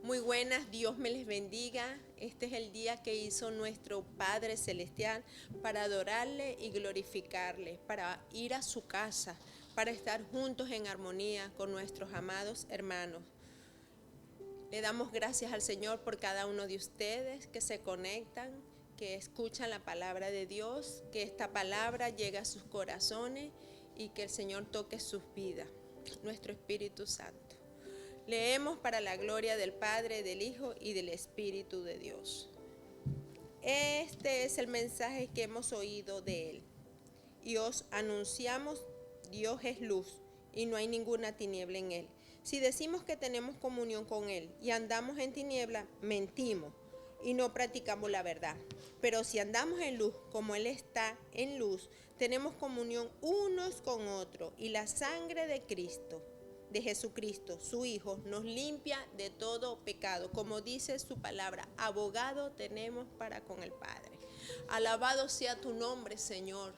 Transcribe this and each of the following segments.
Muy buenas, Dios me les bendiga. Este es el día que hizo nuestro Padre Celestial para adorarle y glorificarle, para ir a su casa, para estar juntos en armonía con nuestros amados hermanos. Le damos gracias al Señor por cada uno de ustedes que se conectan, que escuchan la palabra de Dios, que esta palabra llegue a sus corazones y que el Señor toque sus vidas, nuestro Espíritu Santo. Leemos para la gloria del Padre, del Hijo y del Espíritu de Dios. Este es el mensaje que hemos oído de Él. Y os anunciamos, Dios es luz y no hay ninguna tiniebla en Él. Si decimos que tenemos comunión con Él y andamos en tiniebla, mentimos y no practicamos la verdad. Pero si andamos en luz, como Él está en luz, tenemos comunión unos con otros y la sangre de Cristo, de Jesucristo, su Hijo, nos limpia de todo pecado. Como dice su palabra, abogado tenemos para con el Padre. Alabado sea tu nombre, Señor.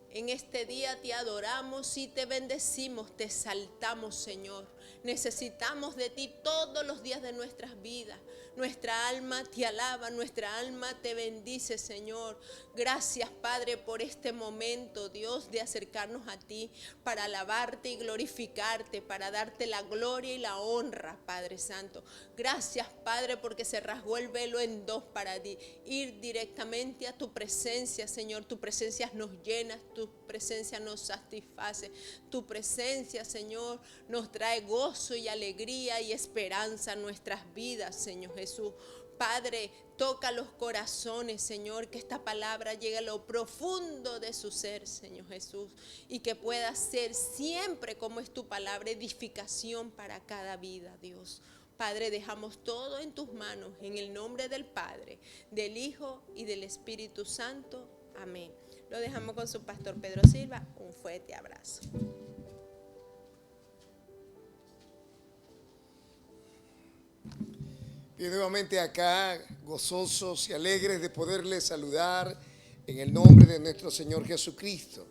En este día te adoramos y te bendecimos, te exaltamos, Señor. Necesitamos de ti todos los días de nuestras vidas. Nuestra alma te alaba, nuestra alma te bendice, Señor. Gracias, Padre, por este momento, Dios, de acercarnos a ti para alabarte y glorificarte, para darte la gloria y la honra, Padre Santo. Gracias, Padre, porque se rasgó el velo en dos para ir directamente a tu presencia, Señor. Tu presencia nos llena, tu presencia nos satisface. Tu presencia, Señor, nos trae gozo y alegría y esperanza a nuestras vidas, Señor Jesús. Padre, toca los corazones, Señor, que esta palabra llegue a lo profundo de su ser, Señor Jesús, y que pueda ser siempre, como es tu palabra, edificación para cada vida, Dios. Padre, dejamos todo en tus manos, en el nombre del Padre, del Hijo y del Espíritu Santo. Amén. Lo dejamos con su pastor Pedro Silva. Un fuerte abrazo. Y nuevamente acá, gozosos y alegres de poderles saludar en el nombre de nuestro Señor Jesucristo.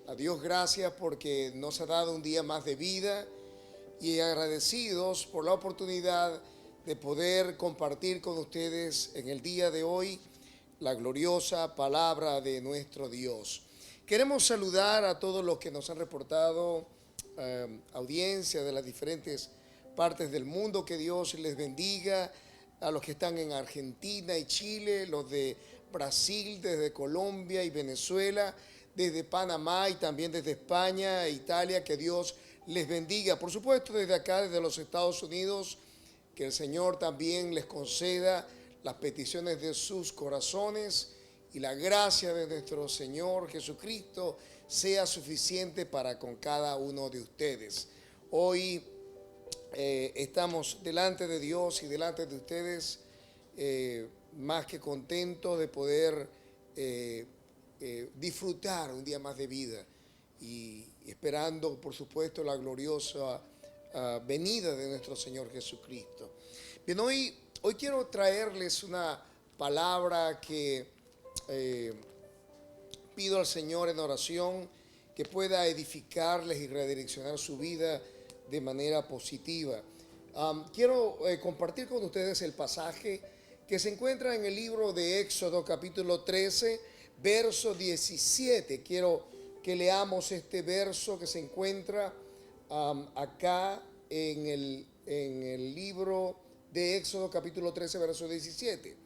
A Dios gracias porque nos ha dado un día más de vida y agradecidos por la oportunidad de poder compartir con ustedes en el día de hoy la gloriosa palabra de nuestro Dios. Queremos saludar a todos los que nos han reportado audiencia de las diferentes partes del mundo. Que Dios les bendiga a los que están en Argentina y Chile, los de Brasil, desde Colombia y Venezuela, desde Panamá y también desde España e Italia. Que Dios les bendiga. Por supuesto, desde acá, desde los Estados Unidos, que el Señor también les conceda las peticiones de sus corazones y la gracia de nuestro Señor Jesucristo sea suficiente para con cada uno de ustedes. Hoy estamos delante de Dios y delante de ustedes más que contentos de poder disfrutar un día más de vida y esperando, por supuesto, la gloriosa venida de nuestro Señor Jesucristo. Bien, hoy quiero traerles una palabra que pido al Señor en oración que pueda edificarles y redireccionar su vida de manera positiva. Quiero compartir con ustedes el pasaje que se encuentra en el libro de Éxodo capítulo 13, verso 17. Quiero que leamos este verso que se encuentra acá en el libro de Éxodo capítulo 13, verso 17.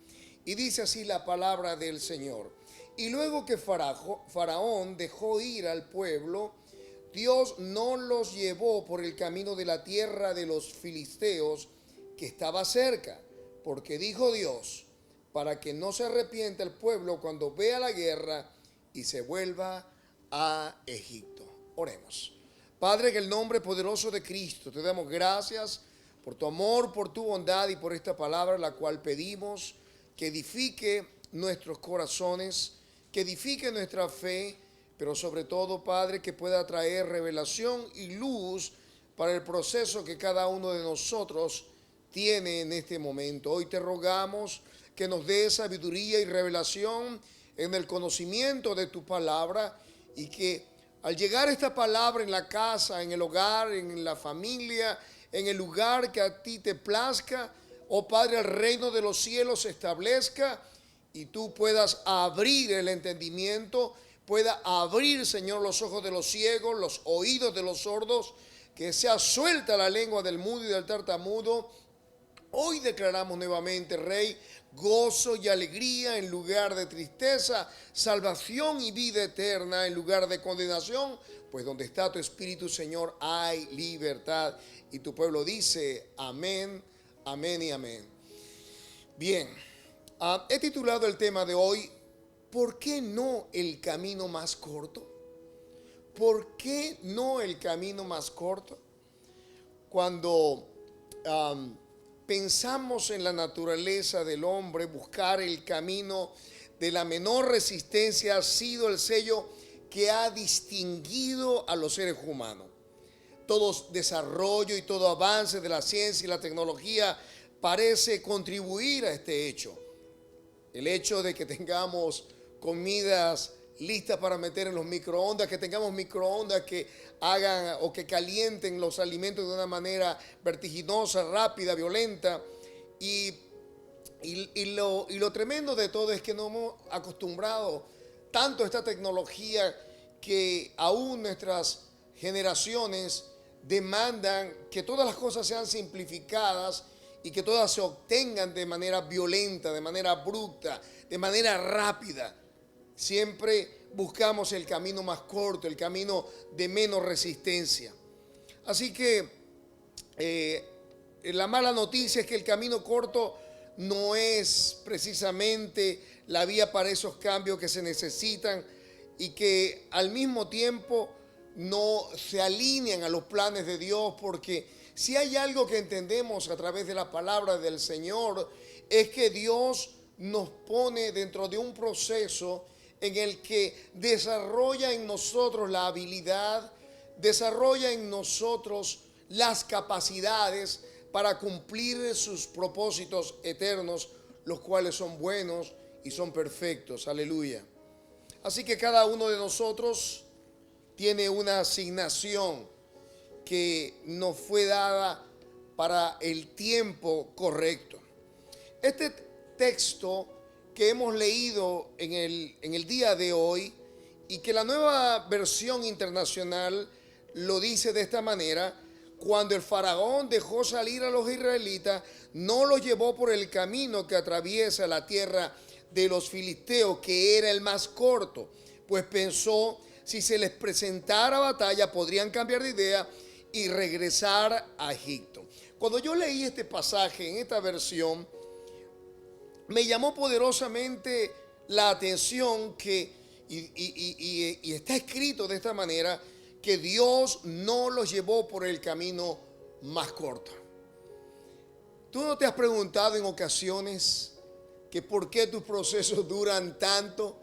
Y dice así la palabra del Señor. Y luego que Faraón dejó ir al pueblo, Dios no los llevó por el camino de la tierra de los filisteos que estaba cerca, porque dijo Dios, para que no se arrepienta el pueblo cuando vea la guerra y se vuelva a Egipto. Oremos. Padre, en el nombre poderoso de Cristo, te damos gracias por tu amor, por tu bondad y por esta palabra, la cual pedimos que edifique nuestros corazones, que edifique nuestra fe, pero sobre todo, Padre, que pueda traer revelación y luz para el proceso que cada uno de nosotros tiene en este momento. Hoy te rogamos que nos dé sabiduría y revelación en el conocimiento de tu palabra y que al llegar esta palabra en la casa, en el hogar, en la familia, en el lugar que a ti te plazca, oh Padre, el reino de los cielos se establezca y tú puedas abrir el entendimiento, pueda abrir, Señor, los ojos de los ciegos, los oídos de los sordos, que sea suelta la lengua del mudo y del tartamudo. Hoy declaramos nuevamente, Rey, gozo y alegría en lugar de tristeza, salvación y vida eterna en lugar de condenación, pues donde está tu Espíritu, Señor, hay libertad. Y tu pueblo dice, amén, amén y amén. Bien, he titulado el tema de hoy, ¿por qué no el camino más corto? ¿Por qué no el camino más corto? Cuando pensamos en la naturaleza del hombre, buscar el camino de la menor resistencia ha sido el sello que ha distinguido a los seres humanos. Todo desarrollo y todo avance de la ciencia y la tecnología parece contribuir a este hecho. El hecho de que tengamos comidas listas para meter en los microondas, que tengamos microondas que hagan o que calienten los alimentos de una manera vertiginosa, rápida, violenta. Y lo tremendo de todo es que nos hemos acostumbrado tanto a esta tecnología que aún nuestras generaciones demandan que todas las cosas sean simplificadas y que todas se obtengan de manera violenta, de manera abrupta, de manera rápida. Siempre buscamos el camino más corto, el camino de menos resistencia. Así que la mala noticia es que el camino corto no es precisamente la vía para esos cambios que se necesitan y que al mismo tiempo no se alinean a los planes de Dios, porque si hay algo que entendemos a través de la palabra del Señor es que Dios nos pone dentro de un proceso en el que desarrolla en nosotros la habilidad, desarrolla en nosotros las capacidades para cumplir sus propósitos eternos, los cuales son buenos y son perfectos. Aleluya. Así que cada uno de nosotros tiene una asignación que nos fue dada para el tiempo correcto. Este texto que hemos leído en el día de hoy y que la nueva versión internacional lo dice de esta manera: cuando el faraón dejó salir a los israelitas, no los llevó por el camino que atraviesa la tierra de los filisteos, que era el más corto, pues pensó, si se les presentara batalla podrían cambiar de idea y regresar a Egipto. Cuando yo leí este pasaje en esta versión, me llamó poderosamente la atención que, y está escrito de esta manera, que Dios no los llevó por el camino más corto. ¿Tú no te has preguntado en ocasiones que por qué tus procesos duran tanto?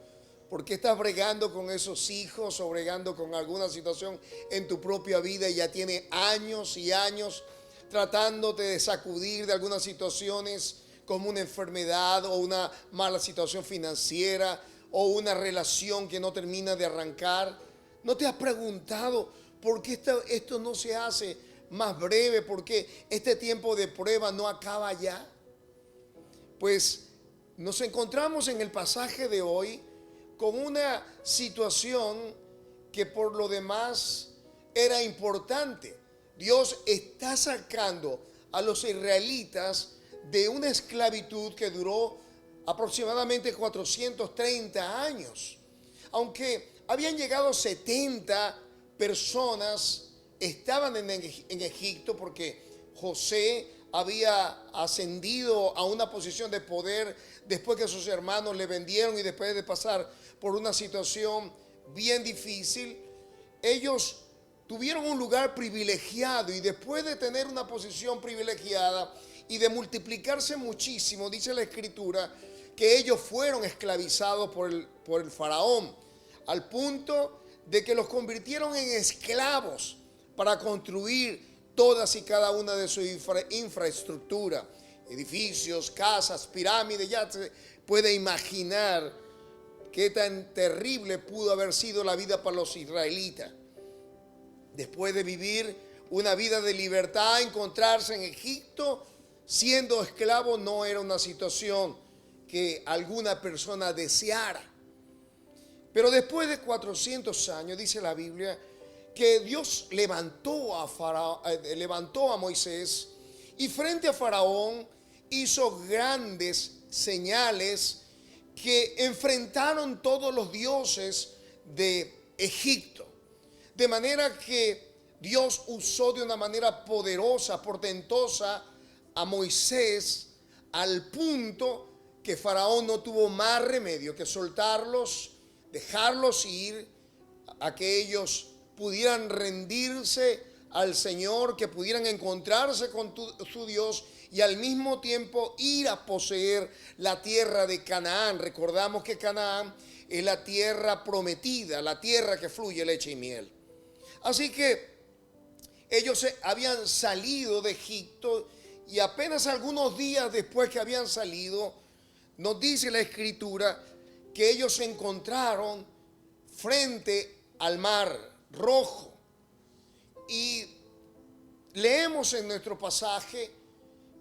¿Por qué estás bregando con esos hijos o bregando con alguna situación en tu propia vida y ya tiene años y años tratándote de sacudir de algunas situaciones como una enfermedad o una mala situación financiera o una relación que no termina de arrancar? ¿No te has preguntado por qué esto no se hace más breve? ¿Por qué este tiempo de prueba no acaba ya? Pues nos encontramos en el pasaje de hoy con una situación que por lo demás era importante. Dios está sacando a los israelitas de una esclavitud que duró aproximadamente 430 años. Aunque habían llegado 70 personas, estaban en Egipto porque José había ascendido a una posición de poder después que sus hermanos le vendieron y después de pasar por una situación bien difícil. Ellos tuvieron un lugar privilegiado y después de tener una posición privilegiada y de multiplicarse muchísimo, dice la Escritura, que ellos fueron esclavizados por el faraón, al punto de que los convirtieron en esclavos para construir todas y cada una de su infraestructura, edificios, casas, pirámides. Ya se puede imaginar qué tan terrible pudo haber sido la vida para los israelitas. Después de vivir una vida de libertad, encontrarse en Egipto, siendo esclavo no era una situación que alguna persona deseara. Pero después de 400 años, dice la Biblia, que Dios levantó a Moisés y frente a Faraón hizo grandes señales que enfrentaron todos los dioses de Egipto. De manera que Dios usó de una manera poderosa, portentosa a Moisés, al punto que Faraón no tuvo más remedio que soltarlos, dejarlos ir, a que ellos pudieran rendirse al Señor, que pudieran encontrarse con su Dios y al mismo tiempo ir a poseer la tierra de Canaán. Recordamos que Canaán es la tierra prometida, la tierra que fluye leche y miel. Así que ellos habían salido de Egipto y apenas algunos días después que habían salido, nos dice la Escritura que ellos se encontraron frente al Mar Rojo. Y leemos en nuestro pasaje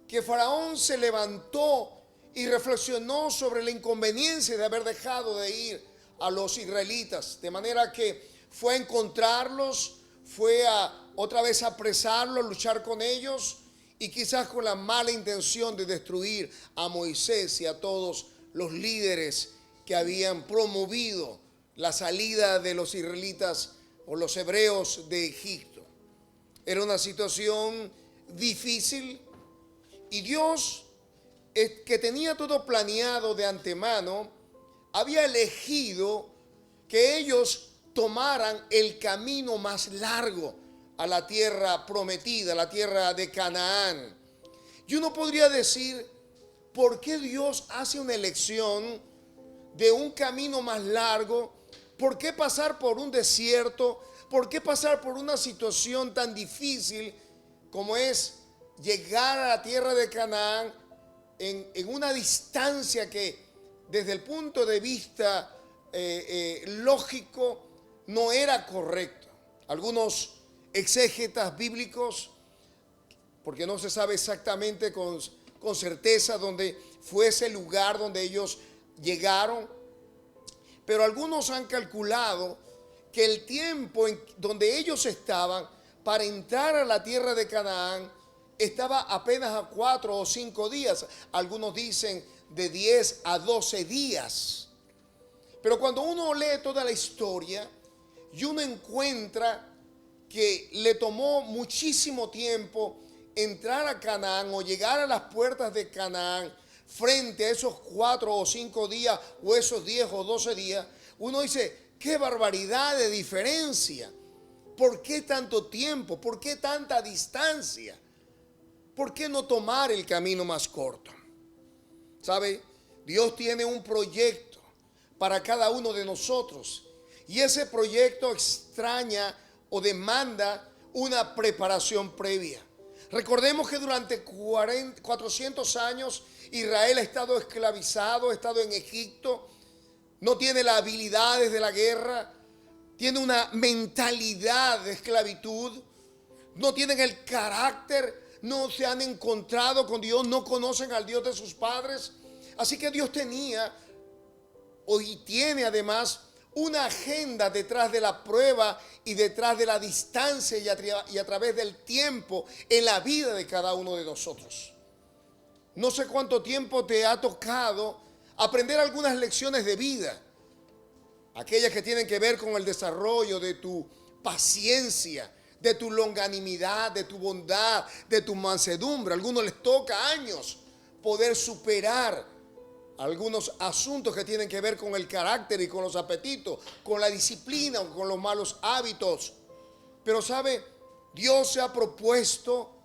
que Faraón se levantó y reflexionó sobre la inconveniencia de haber dejado de ir a los israelitas, de manera que fue a encontrarlos, fue a otra vez apresarlos, luchar con ellos, y quizás con la mala intención de destruir a Moisés y a todos los líderes que habían promovido la salida de los israelitas o los hebreos de Egipto. Era una situación difícil y Dios, que tenía todo planeado de antemano, había elegido que ellos tomaran el camino más largo a la tierra prometida, la tierra de Canaán. Y uno podría decir, ¿por qué Dios hace una elección de un camino más largo? ¿Por qué pasar por un desierto? ¿Por qué pasar por una situación tan difícil como es llegar a la tierra de Canaán en una distancia que desde el punto de vista lógico no era correcto? Algunos exégetas bíblicos, porque no se sabe exactamente con certeza dónde fue ese lugar donde ellos llegaron, pero algunos han calculado que el tiempo en donde ellos estaban para entrar a la tierra de Canaán estaba apenas a 4 o 5 días. Algunos dicen de 10 a 12 días. Pero cuando uno lee toda la historia y uno encuentra que le tomó muchísimo tiempo entrar a Canaán o llegar a las puertas de Canaán frente a esos 4 o 5 días o esos 10 o 12 días, uno dice, qué barbaridad de diferencia. ¿Por qué tanto tiempo? ¿Por qué tanta distancia? ¿Por qué no tomar el camino más corto? ¿Sabe? Dios tiene un proyecto para cada uno de nosotros y ese proyecto extraña o demanda una preparación previa. Recordemos que durante 400 años Israel ha estado esclavizado, ha estado en Egipto, no tiene las habilidades de la guerra, tiene una mentalidad de esclavitud, no tienen el carácter, no se han encontrado con Dios, no conocen al Dios de sus padres. Así que Dios tenía y tiene además una agenda detrás de la prueba y detrás de la distancia y a través del tiempo en la vida de cada uno de nosotros. No sé cuánto tiempo te ha tocado aprender algunas lecciones de vida, aquellas que tienen que ver con el desarrollo de tu paciencia, de tu longanimidad, de tu bondad, de tu mansedumbre. A algunos les toca años poder superar algunos asuntos que tienen que ver con el carácter y con los apetitos, con la disciplina o con los malos hábitos. Pero sabe, Dios se ha propuesto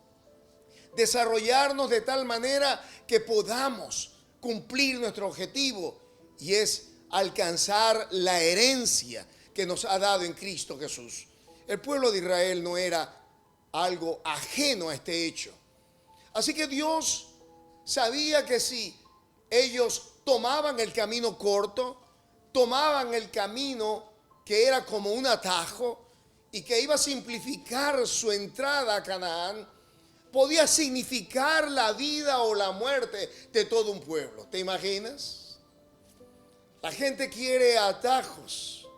desarrollarnos de tal manera que podamos cumplir nuestro objetivo, y es alcanzar la herencia que nos ha dado en Cristo Jesús. El pueblo de Israel no era algo ajeno a este hecho. Así que Dios sabía que si ellos tomaban el camino corto, tomaban el camino que era como un atajo y que iba a simplificar su entrada a Canaán, podía significar la vida o la muerte de todo un pueblo. ¿Te imaginas? La gente quiere atajos.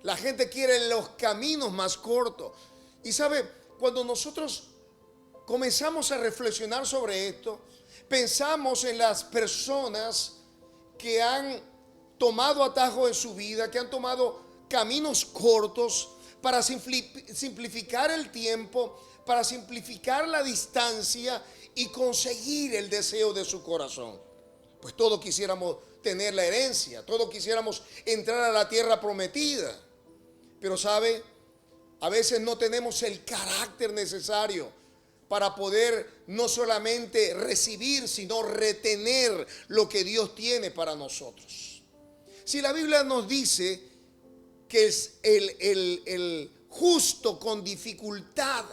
La gente quiere los caminos más cortos. Y sabe, cuando nosotros comenzamos a reflexionar sobre esto, pensamos en las personas que han tomado atajos en su vida, que han tomado caminos cortos para simplificar el tiempo, para simplificar la distancia y conseguir el deseo de su corazón. Pues todos quisiéramos tener la herencia, todos quisiéramos entrar a la tierra prometida. Pero sabe, a veces no tenemos el carácter necesario para poder no solamente recibir, sino retener lo que Dios tiene para nosotros. Si la Biblia nos dice que es el justo con dificultad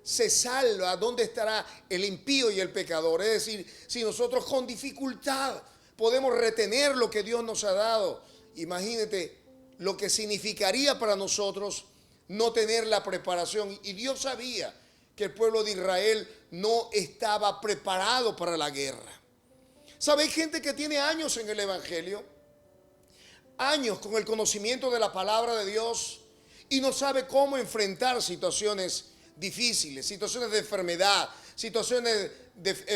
se salva, ¿dónde estará el impío y el pecador? Es decir, si nosotros con dificultad podemos retener lo que Dios nos ha dado, imagínate lo que significaría para nosotros no tener la preparación. Y Dios sabía que el pueblo de Israel no estaba preparado para la guerra. ¿Sabe? Hay gente que tiene años en el Evangelio, años con el conocimiento de la palabra de Dios y no sabe cómo enfrentar situaciones difíciles, situaciones de enfermedad, situaciones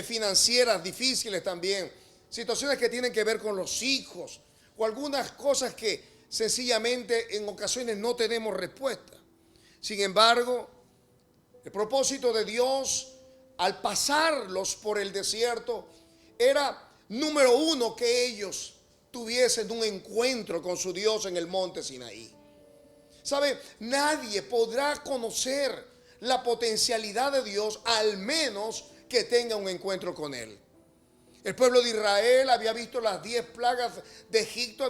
financieras difíciles también, situaciones que tienen que ver con los hijos o algunas cosas que sencillamente en ocasiones no tenemos respuesta. Sin embargo, el propósito de Dios al pasarlos por el desierto era, número uno, que ellos tuviesen un encuentro con su Dios en el monte Sinaí. ¿Sabe? Nadie podrá conocer la potencialidad de Dios al menos que tenga un encuentro con Él. El pueblo de Israel había visto las 10 plagas de Egipto,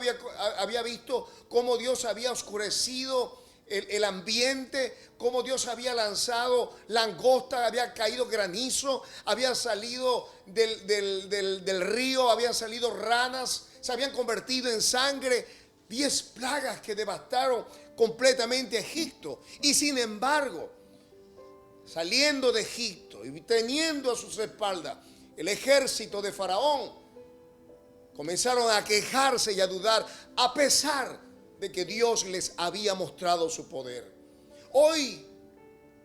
había visto cómo Dios había oscurecido el ambiente, cómo Dios había lanzado langosta, había caído granizo, había salido del río, habían salido ranas, se habían convertido en sangre. 10 plagas que devastaron completamente Egipto. Y sin embargo, saliendo de Egipto y teniendo a sus espaldas el ejército de Faraón, comenzaron a quejarse y a dudar, a pesar de que Dios les había mostrado su poder. Hoy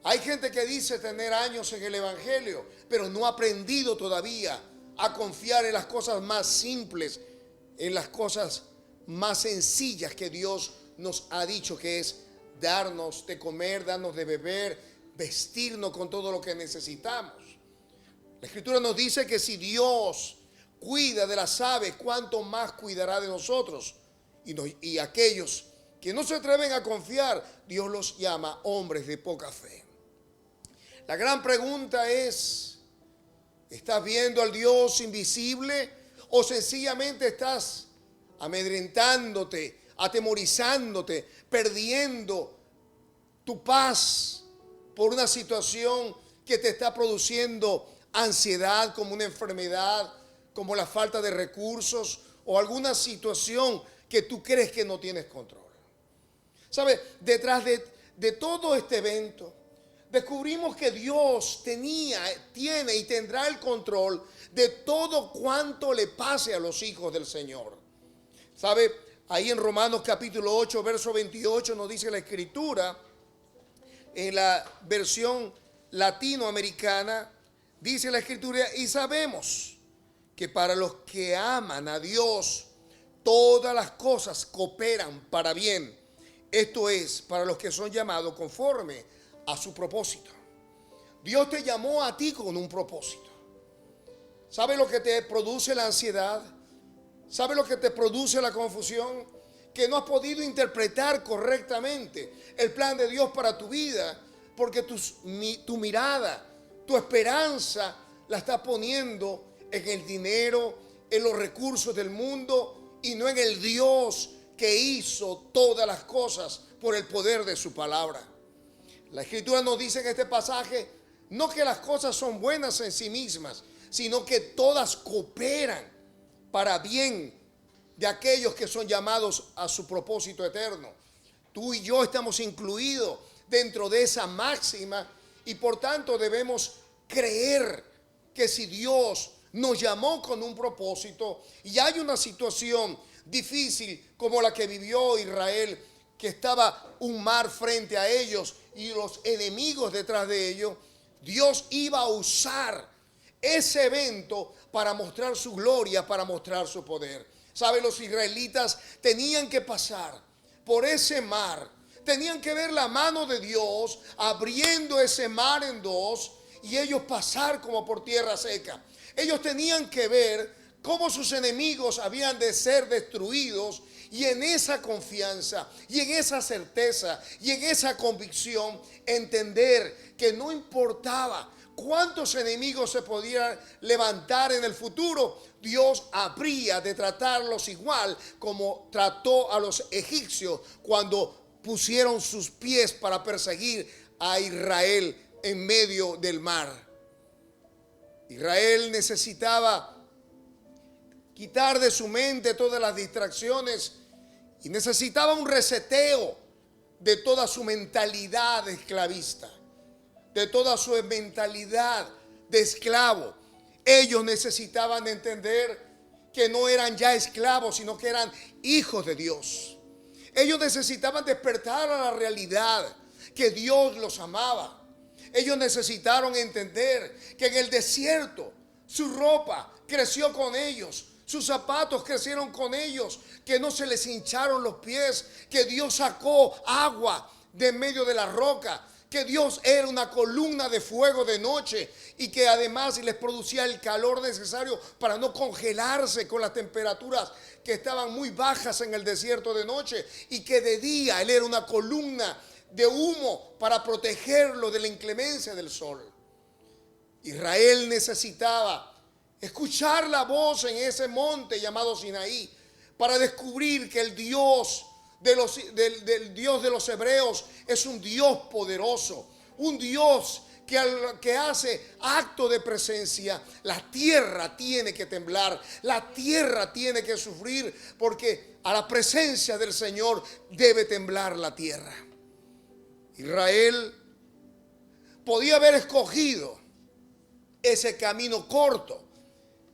hay gente que dice tener años en el Evangelio, pero no ha aprendido todavía a confiar en las cosas más simples, en las cosas más sencillas que Dios nos ha dicho, que es darnos de comer, darnos de beber, vestirnos con todo lo que necesitamos. La Escritura nos dice que si Dios cuida de las aves, ¿cuánto más cuidará de nosotros? Y aquellos que no se atreven a confiar, Dios los llama hombres de poca fe. La gran pregunta es, ¿estás viendo al Dios invisible o sencillamente estás amedrentándote, atemorizándote, perdiendo tu paz por una situación que te está produciendo ansiedad, como una enfermedad, como la falta de recursos o alguna situación que tú crees que no tienes control? ¿Sabe? Detrás de todo este evento, descubrimos que Dios tiene y tendrá el control de todo cuanto le pase a los hijos del Señor. ¿Sabe? Ahí en Romanos capítulo 8, verso 28 nos dice la Escritura, en la versión latinoamericana, dice la Escritura, y sabemos que para los que aman a Dios, todas las cosas cooperan para bien. Esto es, para los que son llamados conforme a su propósito. Dios te llamó a ti con un propósito. ¿Sabe lo que te produce la ansiedad? ¿Sabe lo que te produce la confusión? Que no has podido interpretar correctamente el plan de Dios para tu vida, porque tu mirada, tu esperanza la estás poniendo en el dinero, en los recursos del mundo y no en el Dios que hizo todas las cosas por el poder de su palabra. La Escritura nos dice en este pasaje no que las cosas son buenas en sí mismas, sino que todas cooperan para bien de aquellos que son llamados a su propósito eterno. Tú y yo estamos incluidos dentro de esa máxima y por tanto debemos creer que si Dios nos llamó con un propósito y hay una situación difícil como la que vivió Israel, que estaba un mar frente a ellos y los enemigos detrás de ellos, Dios iba a usar ese evento para mostrar su gloria, para mostrar su poder. ¿Sabe? Los israelitas tenían que pasar por ese mar, tenían que ver la mano de Dios abriendo ese mar en dos y ellos pasar como por tierra seca. Ellos tenían que ver cómo sus enemigos habían de ser destruidos, y en esa confianza y en esa certeza y en esa convicción entender que no importaba cuántos enemigos se podían levantar en el futuro, Dios habría de tratarlos igual como trató a los egipcios cuando pusieron sus pies para perseguir a Israel en medio del mar. Israel necesitaba quitar de su mente todas las distracciones y necesitaba un reseteo de toda su mentalidad esclavista, de toda su mentalidad de esclavo. Ellos necesitaban entender que no eran ya esclavos, sino que eran hijos de Dios. Ellos necesitaban despertar a la realidad que Dios los amaba. Ellos necesitaron entender que en el desierto su ropa creció con ellos, sus zapatos crecieron con ellos, que no se les hincharon los pies, que Dios sacó agua de medio de la roca, que Dios era una columna de fuego de noche y que además les producía el calor necesario para no congelarse con las temperaturas que estaban muy bajas en el desierto de noche, y que de día Él era una columna de humo para protegerlo de la inclemencia del sol. Israel necesitaba escuchar la voz en ese monte llamado Sinaí para descubrir que el Dios del Dios de los hebreos es un Dios poderoso, un Dios que hace acto de presencia. La tierra tiene que temblar, la tierra tiene que sufrir, porque a la presencia del Señor debe temblar la tierra. Israel podía haber escogido ese camino corto,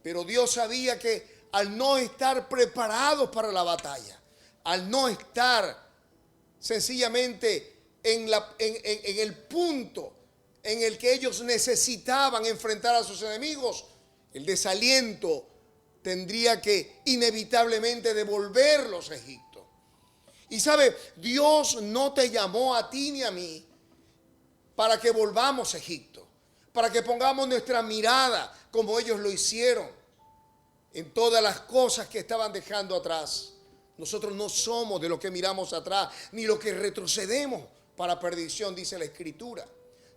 pero Dios sabía que al no estar preparados para la batalla, al no estar sencillamente en el punto en el que ellos necesitaban enfrentar a sus enemigos, el desaliento tendría que inevitablemente devolverlos a Egipto. Y sabe, Dios no te llamó a ti ni a mí para que volvamos a Egipto, para que pongamos nuestra mirada como ellos lo hicieron en todas las cosas que estaban dejando atrás. Nosotros no somos de los que miramos atrás, ni los que retrocedemos para perdición, dice la Escritura,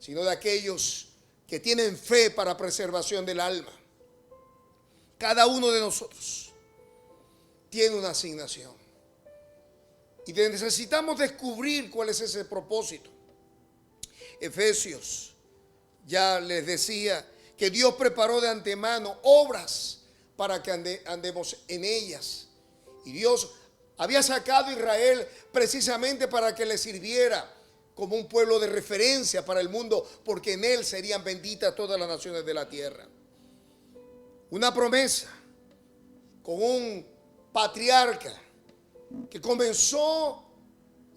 sino de aquellos que tienen fe para preservación del alma. Cada uno de nosotros tiene una asignación y necesitamos descubrir cuál es ese propósito. Efesios ya les decía que Dios preparó de antemano obras para que andemos en ellas. Y Dios había sacado a Israel precisamente para que le sirviera como un pueblo de referencia para el mundo, porque en él serían benditas todas las naciones de la tierra. Una promesa con un patriarca que comenzó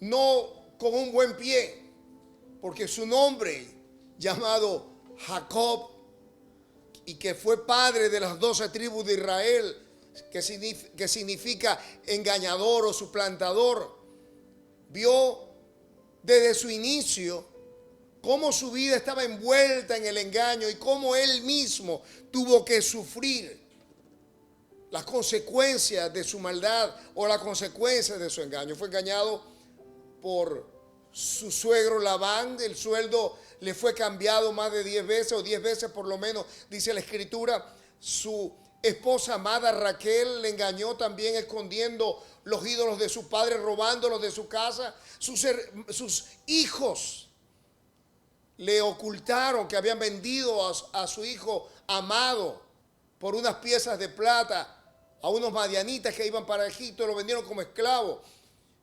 no con un buen pie, porque su nombre, llamado Jacob, y que fue padre de las 12 tribus de Israel, que significa engañador o suplantador, vio desde su inicio cómo su vida estaba envuelta en el engaño y cómo él mismo tuvo que sufrir las consecuencias de su maldad o las consecuencias de su engaño. Fue engañado por su suegro Labán. El sueldo le fue cambiado más de 10 veces o 10 veces por lo menos, dice la Escritura. Su esposa amada Raquel le engañó también, escondiendo los ídolos de su padre, robándolos de su casa. Sus hijos le ocultaron que habían vendido a su hijo amado por unas piezas de plata a unos madianitas que iban para Egipto. Lo vendieron como esclavo.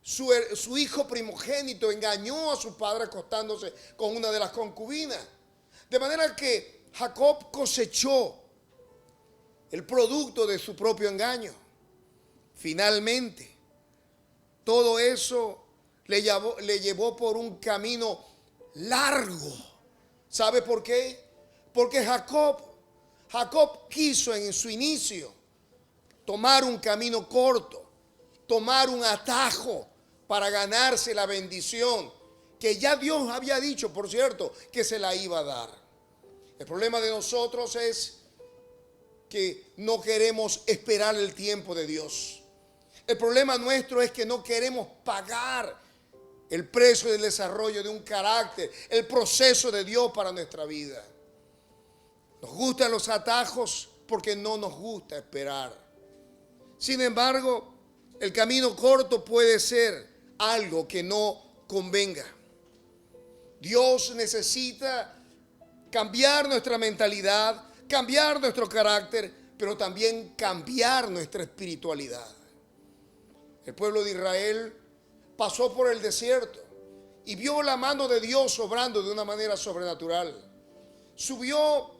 Su hijo primogénito engañó a su padre acostándose con una de las concubinas. De manera que Jacob cosechó el producto de su propio engaño. Finalmente, todo eso le llevó por un camino largo. ¿Sabe por qué? Porque Jacob quiso en su inicio tomar un camino corto, tomar un atajo para ganarse la bendición que ya Dios había dicho, por cierto, que se la iba a dar. El problema de nosotros es que no queremos esperar el tiempo de Dios. El problema nuestro es que no queremos pagar el precio del desarrollo de un carácter, el proceso de Dios para nuestra vida. Nos gustan los atajos porque no nos gusta esperar. Sin embargo, el camino corto puede ser algo que no convenga. Dios necesita cambiar nuestra mentalidad, cambiar nuestro carácter, pero también cambiar nuestra espiritualidad. El pueblo de Israel pasó por el desierto y vio la mano de Dios obrando de una manera sobrenatural. Subió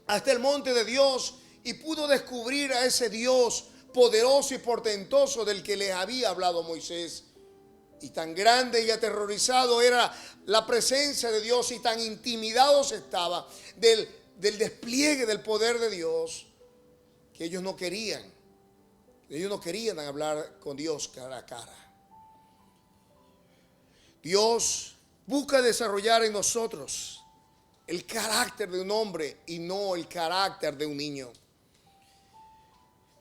hasta el monte de Dios y pudo descubrir a ese Dios poderoso y portentoso del que les había hablado Moisés. Y tan grande y aterrorizado era la presencia de Dios y tan intimidados estaba del despliegue del poder de Dios que ellos no querían hablar con Dios cara a cara. Dios busca desarrollar en nosotros el carácter de un hombre y no el carácter de un niño.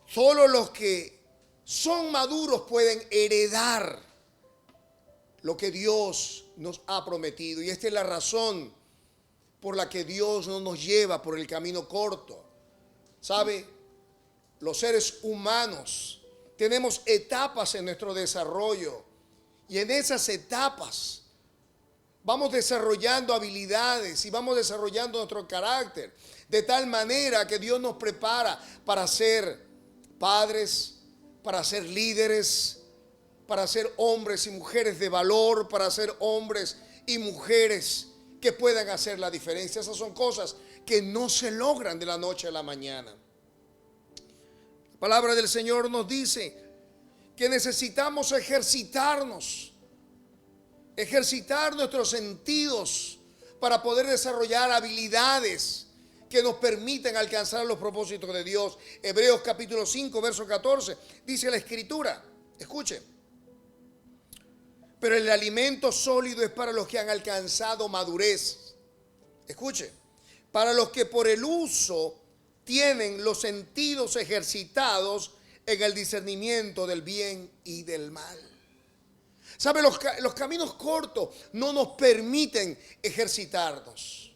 Solo los que son maduros pueden heredar lo que Dios nos ha prometido. Y esta es la razón por la que Dios no nos lleva por el camino corto. ¿Sabe? Los seres humanos tenemos etapas en nuestro desarrollo. Y en esas etapas vamos desarrollando habilidades y vamos desarrollando nuestro carácter. De tal manera que Dios nos prepara para ser padres, para ser líderes, para ser hombres y mujeres de valor, para ser hombres y mujeres que puedan hacer la diferencia. Esas son cosas que no se logran de la noche a la mañana. La palabra del Señor nos dice que necesitamos ejercitar nuestros sentidos para poder desarrollar habilidades que nos permiten alcanzar los propósitos de Dios. Hebreos capítulo 5, verso 14, dice la Escritura, escuche: pero el alimento sólido es para los que han alcanzado madurez. Escuche, para los que por el uso tienen los sentidos ejercitados en el discernimiento del bien y del mal. ¿Sabe? Los caminos cortos no nos permiten ejercitarnos.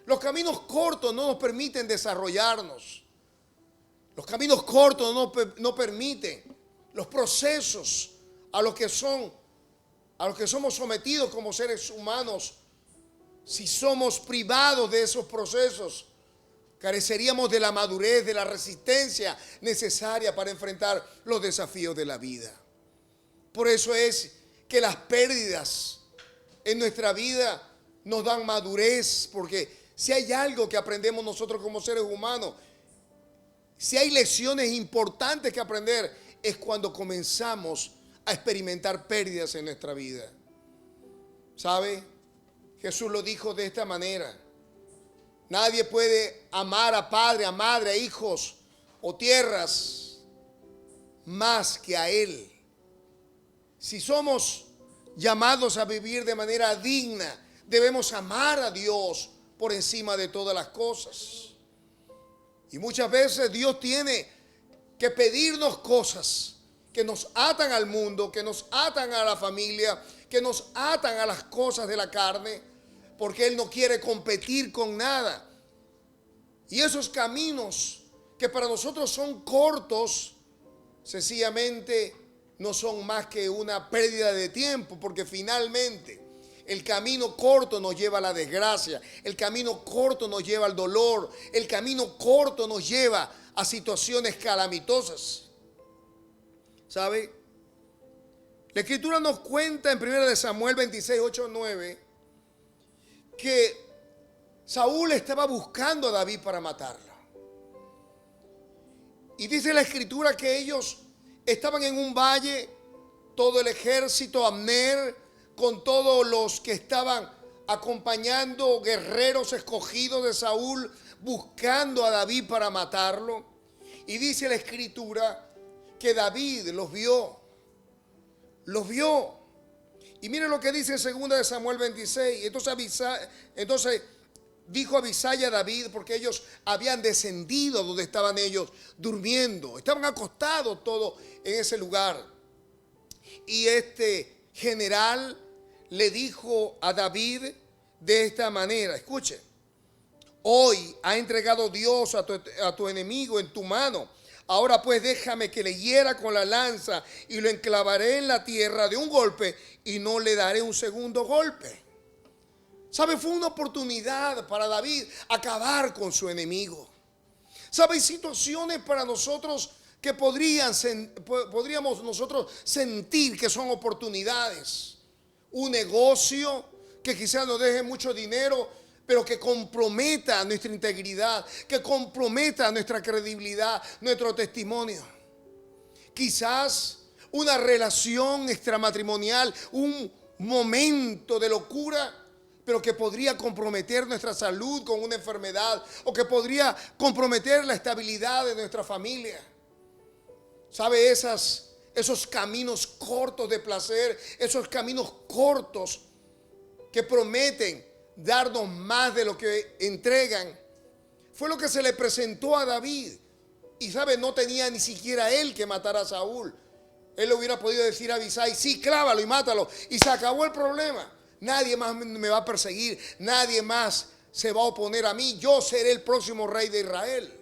Los caminos cortos no nos permiten desarrollarnos. Los caminos cortos no permiten los procesos a los que somos sometidos como seres humanos. Si somos privados de esos procesos, careceríamos de la madurez, de la resistencia necesaria para enfrentar los desafíos de la vida. Por eso es que las pérdidas en nuestra vida nos dan madurez, porque si hay algo que aprendemos nosotros como seres humanos, si hay lecciones importantes que aprender, es cuando comenzamos a experimentar pérdidas en nuestra vida. ¿Sabe? Jesús lo dijo de esta manera: nadie puede amar a padre, a madre, a hijos o tierras más que a Él. Si somos llamados a vivir de manera digna, debemos amar a Dios por encima de todas las cosas. Y muchas veces Dios tiene que pedirnos cosas que nos atan al mundo, que nos atan a la familia, que nos atan a las cosas de la carne, porque Él no quiere competir con nada. Y esos caminos que para nosotros son cortos, sencillamente no son más que una pérdida de tiempo, porque finalmente el camino corto nos lleva a la desgracia, el camino corto nos lleva al dolor, el camino corto nos lleva a situaciones calamitosas. ¿Sabe? La Escritura nos cuenta en 1 Samuel 26, 8, 9 que Saúl estaba buscando a David para matarlo. Y dice la escritura que ellos estaban en un valle, todo el ejército, Abner, con todos los que estaban acompañando, guerreros escogidos de Saúl, buscando a David para matarlo. Y dice la escritura que David los vio. Y miren lo que dice en 2 de Samuel 26. Entonces dijo Abisai a David, porque ellos habían descendido donde estaban ellos durmiendo. Estaban acostados todos en ese lugar. Y este general le dijo a David de esta manera: escuche, hoy ha entregado Dios a tu enemigo en tu mano. Ahora pues déjame que le hiera con la lanza y lo enclavaré en la tierra de un golpe y no le daré un segundo golpe. ¿Sabe? Fue una oportunidad para David acabar con su enemigo. ¿Sabe? Hay situaciones para nosotros que podríamos nosotros sentir que son oportunidades. Un negocio que quizás nos deje mucho dinero, pero que comprometa nuestra integridad, que comprometa nuestra credibilidad, nuestro testimonio. Quizás una relación extramatrimonial, un momento de locura, pero que podría comprometer nuestra salud con una enfermedad, o que podría comprometer la estabilidad de nuestra familia. ¿Sabe? Esos caminos cortos de placer, esos caminos cortos que prometen darnos más de lo que entregan, fue lo que se le presentó a David. Y ¿sabe? No tenía ni siquiera él que matar a Saúl. Él le hubiera podido decir a Abisai: sí, clávalo y mátalo, y se acabó el problema. Nadie más me va a perseguir, nadie más se va a oponer a mí, yo seré el próximo rey de Israel.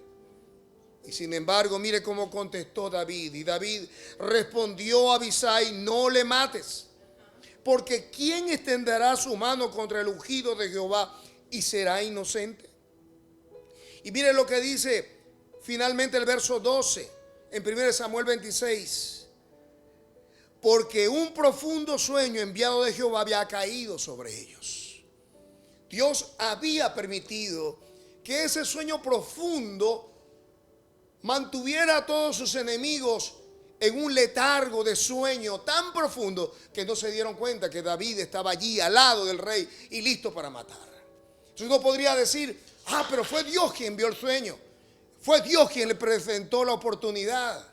Y sin embargo, mire cómo contestó David. Y David respondió a Abisai: no le mates, porque ¿quién extenderá su mano contra el ungido de Jehová y será inocente? Y mire lo que dice finalmente el verso 12 en 1 Samuel 26. Porque un profundo sueño enviado de Jehová había caído sobre ellos. Dios había permitido que ese sueño profundo mantuviera a todos sus enemigos en un letargo de sueño tan profundo que no se dieron cuenta que David estaba allí al lado del rey y listo para matar. Entonces uno podría decir: pero fue Dios quien vio el sueño, fue Dios quien le presentó la oportunidad.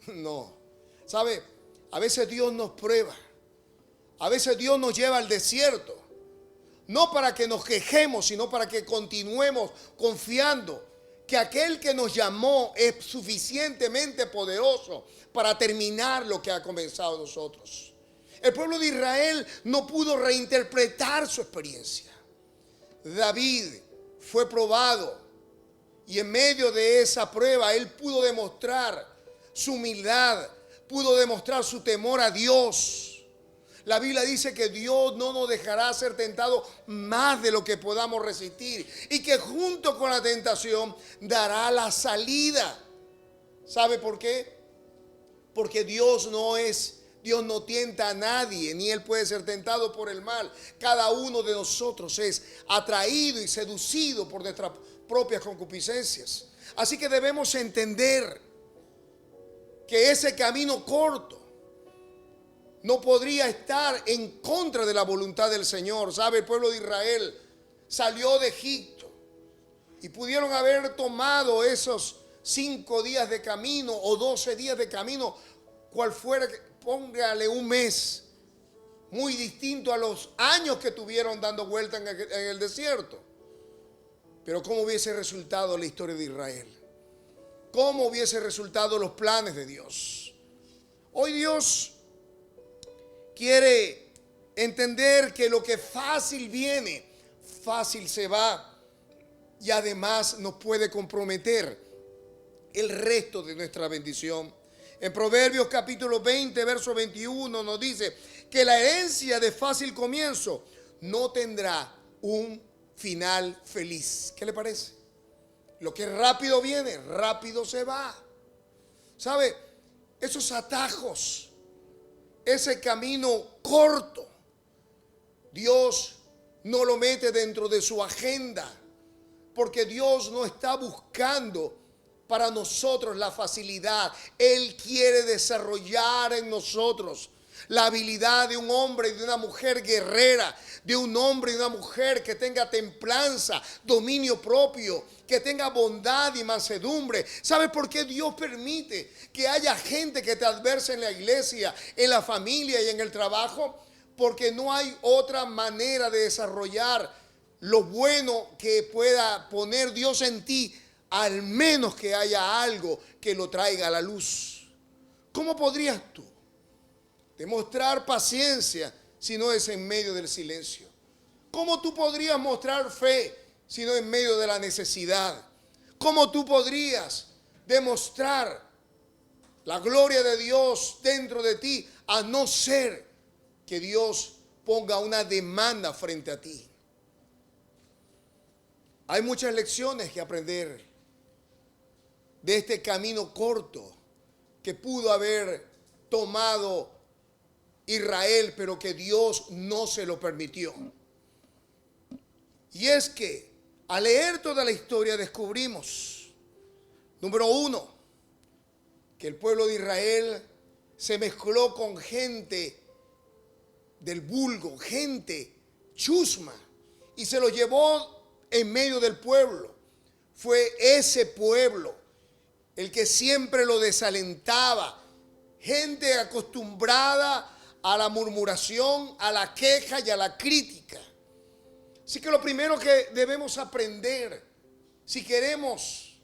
No, ¿sabe? A veces Dios nos prueba, a veces Dios nos lleva al desierto, no para que nos quejemos, sino para que continuemos confiando que aquel que nos llamó es suficientemente poderoso para terminar lo que ha comenzado nosotros. El pueblo de Israel no pudo reinterpretar su experiencia. David fue probado y en medio de esa prueba él pudo demostrar su humildad, pudo demostrar su temor a Dios. La Biblia dice que Dios no nos dejará ser tentados más de lo que podamos resistir, y que junto con la tentación dará la salida. ¿Sabe por qué? Porque Dios no tienta a nadie, ni Él puede ser tentado por el mal. Cada uno de nosotros es atraído y seducido por nuestras propias concupiscencias. Así que debemos entender que ese camino corto no podría estar en contra de la voluntad del Señor. ¿Sabe? El pueblo de Israel salió de Egipto y pudieron haber tomado esos 5 días de camino o 12 días de camino, cual fuera, póngale un mes, muy distinto a los años que tuvieron dando vuelta en el desierto. Pero ¿cómo hubiese resultado la historia de Israel? ¿Cómo hubiese resultado los planes de Dios? Hoy Dios quiere entender que lo que fácil viene, fácil se va, y además nos puede comprometer el resto de nuestra bendición. En Proverbios capítulo 20, verso 21 nos dice que la herencia de fácil comienzo no tendrá un final feliz. ¿Qué le parece? Lo que rápido viene, rápido se va. ¿Sabe? Esos atajos, ese camino corto, Dios no lo mete dentro de su agenda porque Dios no está buscando para nosotros la facilidad. Él quiere desarrollar en nosotros la habilidad de un hombre y de una mujer guerrera, de un hombre y una mujer que tenga templanza, dominio propio, que tenga bondad y mansedumbre. ¿Sabes por qué Dios permite que haya gente que te adverse en la iglesia, en la familia y en el trabajo? Porque no hay otra manera de desarrollar lo bueno que pueda poner Dios en ti, al menos que haya algo que lo traiga a la luz. ¿Cómo podrías tú demostrar paciencia si no es en medio del silencio? ¿Cómo tú podrías mostrar fe si no en medio de la necesidad? ¿Cómo tú podrías demostrar la gloria de Dios dentro de ti a no ser que Dios ponga una demanda frente a ti? Hay muchas lecciones que aprender de este camino corto que pudo haber tomado Israel, pero que Dios no se lo permitió. Y es que al leer toda la historia descubrimos, número uno, que el pueblo de Israel se mezcló con gente del vulgo, gente chusma, y se lo llevó en medio del pueblo. Fue ese pueblo el que siempre lo desalentaba, gente acostumbrada a la murmuración, a la queja y a la crítica. Así que lo primero que debemos aprender, si queremos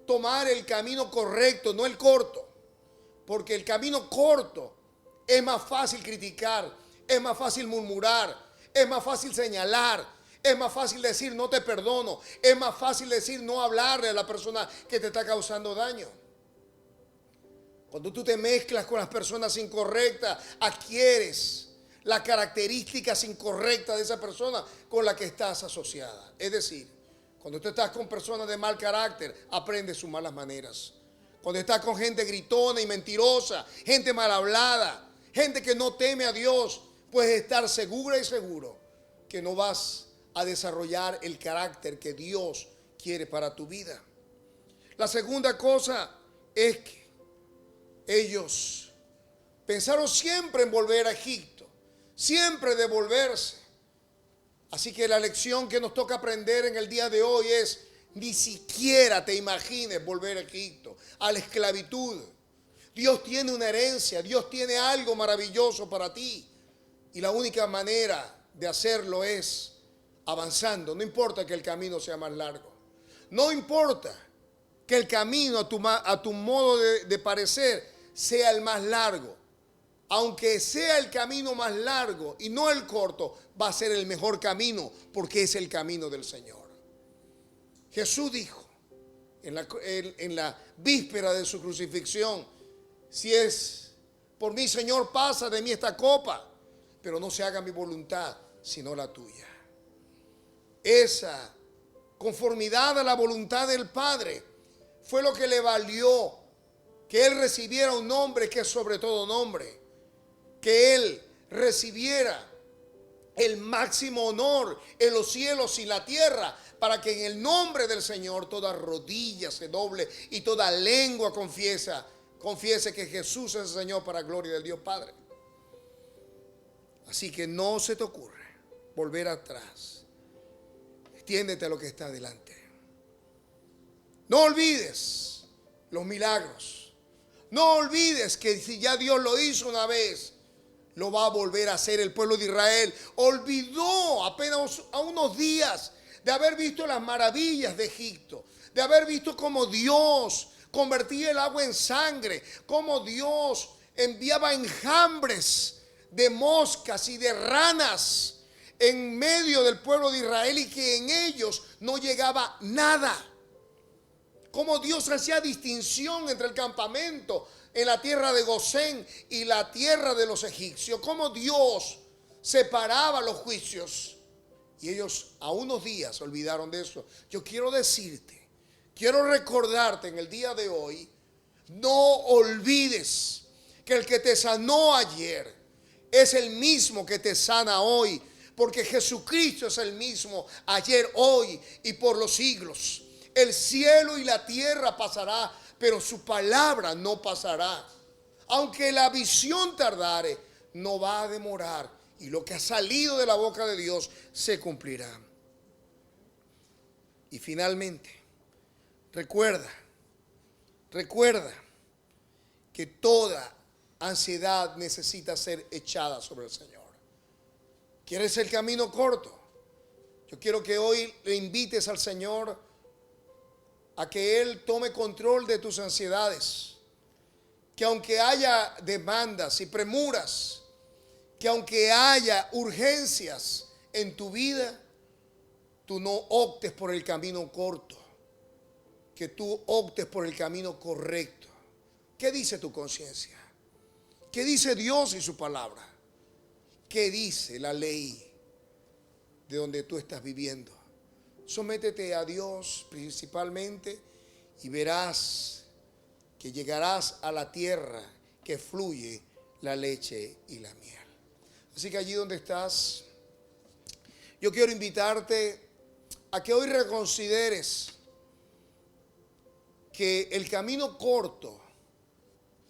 tomar el camino correcto, no el corto, porque el camino corto es más fácil criticar, es más fácil murmurar, es más fácil señalar, es más fácil decir no te perdono, es más fácil decir no hablarle a la persona que te está causando daño. Cuando tú te mezclas con las personas incorrectas, adquieres las características incorrectas de esa persona con la que estás asociada. Es decir, cuando tú estás con personas de mal carácter, aprendes sus malas maneras. Cuando estás con gente gritona y mentirosa, gente mal hablada, gente que no teme a Dios, puedes estar segura y seguro que no vas a desarrollar el carácter que Dios quiere para tu vida. La segunda cosa es que ellos pensaron siempre en volver a Egipto, siempre devolverse. Así que la lección que nos toca aprender en el día de hoy es: ni siquiera te imagines volver a Egipto, a la esclavitud. Dios tiene una herencia, Dios tiene algo maravilloso para ti. Y la única manera de hacerlo es avanzando. No importa que el camino sea más largo. No importa que el camino a tu modo de parecer sea el más largo. Aunque sea el camino más largo y no el corto, va a ser el mejor camino porque es el camino del Señor. Jesús dijo en la víspera de su crucifixión: si es por mí, Señor, pasa de mí esta copa, pero no se haga mi voluntad sino la tuya. Esa conformidad a la voluntad del Padre fue lo que le valió que Él recibiera un nombre que es sobre todo nombre, que Él recibiera el máximo honor en los cielos y la tierra, para que en el nombre del Señor toda rodilla se doble y toda lengua confiese que Jesús es el Señor, para gloria del Dios Padre. Así que no se te ocurre volver atrás. Extiéndete a lo que está delante. No olvides los milagros. No olvides que si ya Dios lo hizo una vez, lo va a volver a hacer. El pueblo de Israel olvidó apenas a unos días de haber visto las maravillas de Egipto, de haber visto cómo Dios convertía el agua en sangre, cómo Dios enviaba enjambres de moscas y de ranas en medio del pueblo de Israel y que en ellos no llegaba nada. Cómo Dios hacía distinción entre el campamento en la tierra de Gosén y la tierra de los egipcios. Cómo Dios separaba los juicios. Y ellos a unos días olvidaron de eso. Yo quiero decirte, quiero recordarte en el día de hoy: no olvides que el que te sanó ayer es el mismo que te sana hoy, porque Jesucristo es el mismo ayer, hoy y por los siglos. El cielo y la tierra pasará, pero su palabra no pasará. Aunque la visión tardare, no va a demorar, y lo que ha salido de la boca de Dios se cumplirá. Y finalmente, recuerda que toda ansiedad necesita ser echada sobre el Señor. ¿Quieres el camino corto? Yo quiero que hoy le invites al Señor a que Él tome control de tus ansiedades. Que aunque haya demandas y premuras, que aunque haya urgencias en tu vida, tú no optes por el camino corto, que tú optes por el camino correcto. ¿Qué dice tu conciencia? ¿Qué dice Dios y su palabra? ¿Qué dice la ley de donde tú estás viviendo? Sométete a Dios principalmente y verás que llegarás a la tierra que fluye la leche y la miel. Así que allí donde estás, yo quiero invitarte a que hoy reconsideres que el camino corto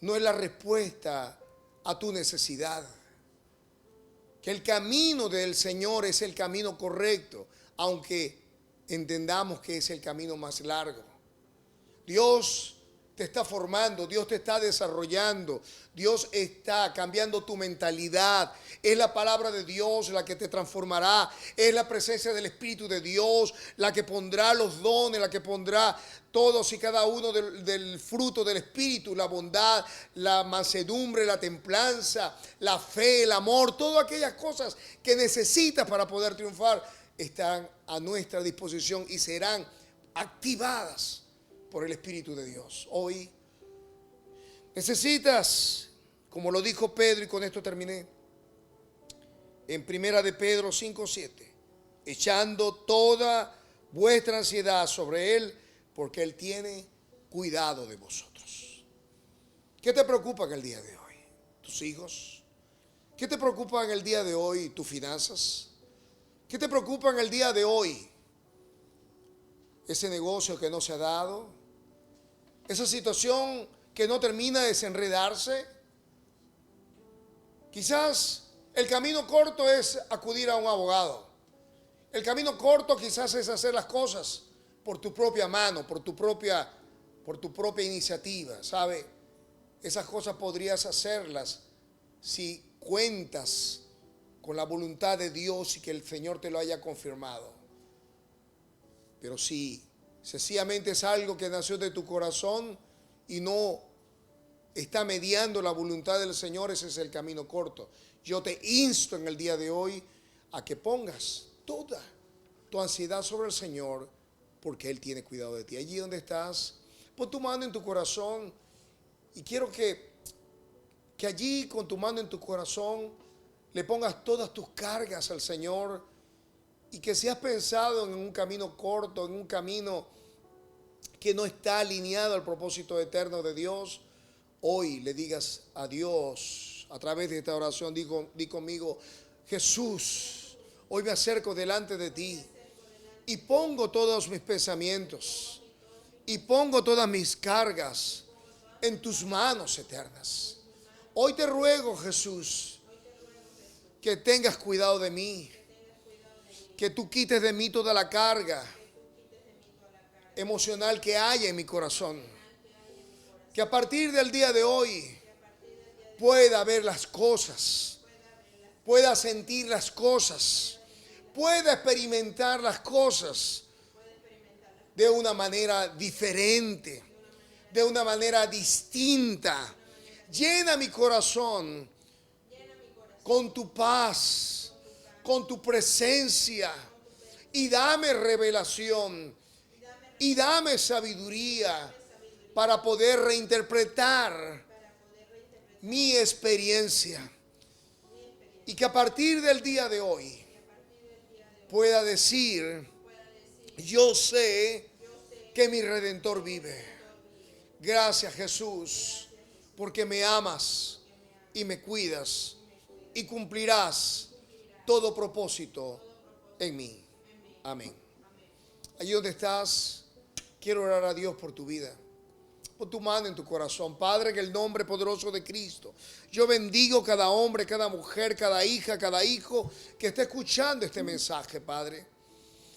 no es la respuesta a tu necesidad. Que el camino del Señor es el camino correcto, aunque entendamos que es el camino más largo. Dios te está formando, Dios te está desarrollando, Dios está cambiando tu mentalidad. Es la palabra de Dios la que te transformará, es la presencia del Espíritu de Dios la que pondrá los dones, la que pondrá todos y cada uno del fruto del Espíritu, la bondad, la mansedumbre, la templanza, la fe, el amor, todas aquellas cosas que necesitas para poder triunfar están a nuestra disposición y serán activadas por el Espíritu de Dios. Hoy necesitas, como lo dijo Pedro, y con esto terminé, en primera de Pedro 5:7, echando toda vuestra ansiedad sobre Él, porque Él tiene cuidado de vosotros. ¿Qué te preocupa en el día de hoy? ¿Tus hijos? ¿Qué te preocupa en el día de hoy? ¿Tus finanzas? ¿Qué te preocupa en el día de hoy? ¿Ese negocio que no se ha dado? ¿Esa situación que no termina de desenredarse? Quizás el camino corto es acudir a un abogado. El camino corto quizás es hacer las cosas por tu propia mano, por tu propia iniciativa, ¿sabe? Esas cosas podrías hacerlas si cuentas con la voluntad de Dios y que el Señor te lo haya confirmado. Pero si sencillamente es algo que nació de tu corazón y no está mediando la voluntad del Señor, ese es el camino corto. Yo te insto en el día de hoy a que pongas toda tu ansiedad sobre el Señor, porque Él tiene cuidado de ti. Allí donde estás, pon tu mano en tu corazón y quiero que allí con tu mano en tu corazón le pongas todas tus cargas al Señor, y que si has pensado en un camino corto, en un camino que no está alineado al propósito eterno de Dios, hoy le digas a Dios a través de esta oración. Di conmigo: Jesús, hoy me acerco delante de ti y pongo todos mis pensamientos y pongo todas mis cargas en tus manos eternas. Hoy te ruego, Jesús, que tengas cuidado de mí, que tú quites de mí toda la carga emocional que haya en mi corazón, que a partir del día de hoy pueda ver las cosas, pueda sentir las cosas, pueda experimentar las cosas de una manera diferente, de una manera distinta. Llena mi corazón con tu paz, con tu presencia, y dame revelación y dame sabiduría para poder reinterpretar mi experiencia, y que a partir del día de hoy pueda decir: yo sé que mi Redentor vive. Gracias, Jesús, porque me amas y me cuidas y cumplirás todo propósito en mí. Amén. Allí donde estás, quiero orar a Dios por tu vida. Pon tu mano en tu corazón. Padre, en el nombre poderoso de Cristo, yo bendigo cada hombre, cada mujer, cada hija, cada hijo que está escuchando este mensaje, Padre.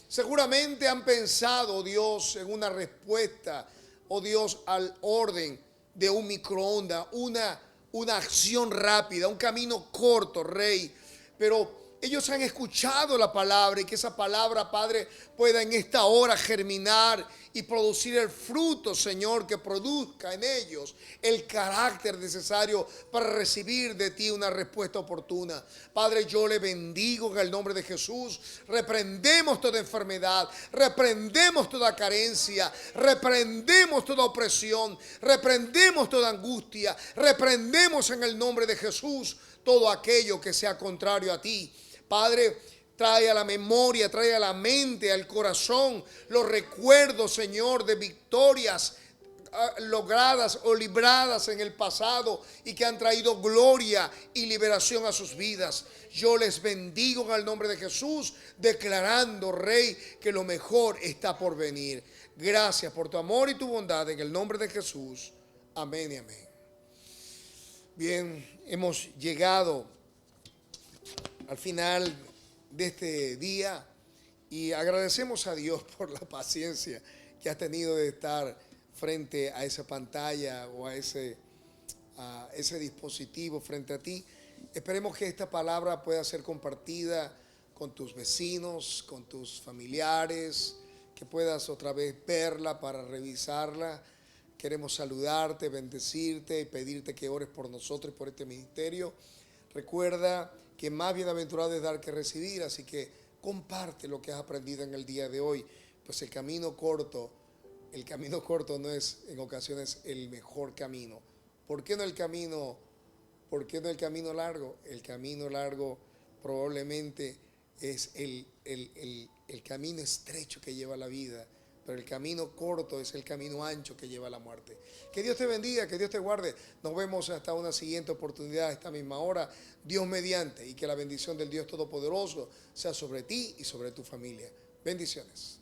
Seguramente han pensado, oh Dios, en una respuesta, oh Dios, al orden de un microondas, una acción rápida, un camino corto, Rey. Pero ellos han escuchado la palabra y que esa palabra, Padre, pueda en esta hora germinar y producir el fruto, Señor, que produzca en ellos el carácter necesario para recibir de ti una respuesta oportuna. Padre, yo le bendigo en el nombre de Jesús. Reprendemos toda enfermedad, reprendemos toda carencia, reprendemos toda opresión, reprendemos toda angustia, reprendemos en el nombre de Jesús todo aquello que sea contrario a ti. Padre, trae a la memoria, trae a la mente, al corazón los recuerdos, Señor, de victorias logradas o libradas en el pasado y que han traído gloria y liberación a sus vidas. Yo les bendigo en el nombre de Jesús, declarando, Rey, que lo mejor está por venir. Gracias por tu amor y tu bondad en el nombre de Jesús. Amén y amén. Bien, hemos llegado al final de este día y agradecemos a Dios por la paciencia que has tenido de estar frente a esa pantalla o a ese dispositivo frente a ti. Esperemos que esta palabra pueda ser compartida con tus vecinos, con tus familiares, que puedas otra vez verla para revisarla. Queremos saludarte, bendecirte y pedirte que ores por nosotros y por este ministerio. Recuerda que más bienaventurado es dar que recibir, así que comparte lo que has aprendido en el día de hoy, pues el camino corto no es en ocasiones el mejor camino. ¿Por qué no el camino largo? El camino largo probablemente es el camino estrecho que lleva a la vida, pero el camino corto es el camino ancho que lleva a la muerte. Que Dios te bendiga, que Dios te guarde. Nos vemos hasta una siguiente oportunidad a esta misma hora, Dios mediante, y que la bendición del Dios Todopoderoso sea sobre ti y sobre tu familia. Bendiciones.